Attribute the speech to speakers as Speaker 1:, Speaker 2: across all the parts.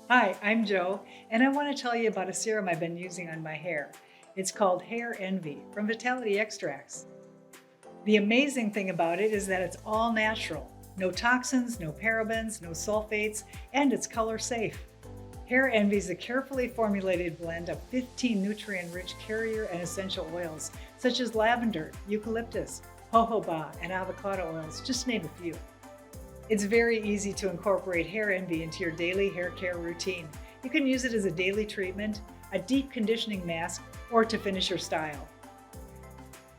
Speaker 1: Hi, I'm Joe, and I want to tell you about a serum I've been using on my hair. It's called Hair Envy from Vitality Extracts. The amazing thing about it is that it's all natural. No toxins, no parabens, no sulfates, and it's color safe. Hair Envy is a carefully formulated blend of 15 nutrient-rich carrier and essential oils, such as lavender, eucalyptus, jojoba, and avocado oils, just to name a few. It's very easy to incorporate Hair Envy into your daily hair care routine. You can use it as a daily treatment, a deep conditioning mask, or to finish your style.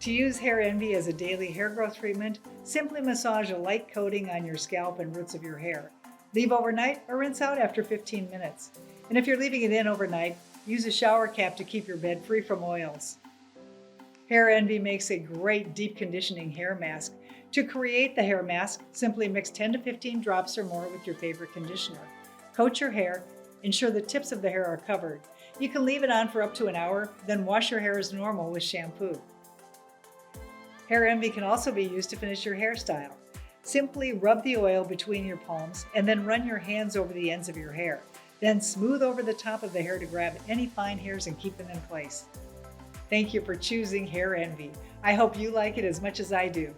Speaker 1: To use Hair Envy as a daily hair growth treatment, simply massage a light coating on your scalp and roots of your hair. Leave overnight or rinse out after 15 minutes. And if you're leaving it in overnight, use a shower cap to keep your bed free from oils. Hair Envy makes a great deep conditioning hair mask. To create the hair mask, simply mix 10 to 15 drops or more with your favorite conditioner. Coat your hair, ensure the tips of the hair are covered. You can leave it on for up to an hour, then wash your hair as normal with shampoo. Hair Envy can also be used to finish your hairstyle. Simply rub the oil between your palms and then run your hands over the ends of your hair. Then smooth over the top of the hair to grab any fine hairs and keep them in place. Thank you for choosing Hair Envy. I hope you like it as much as I do.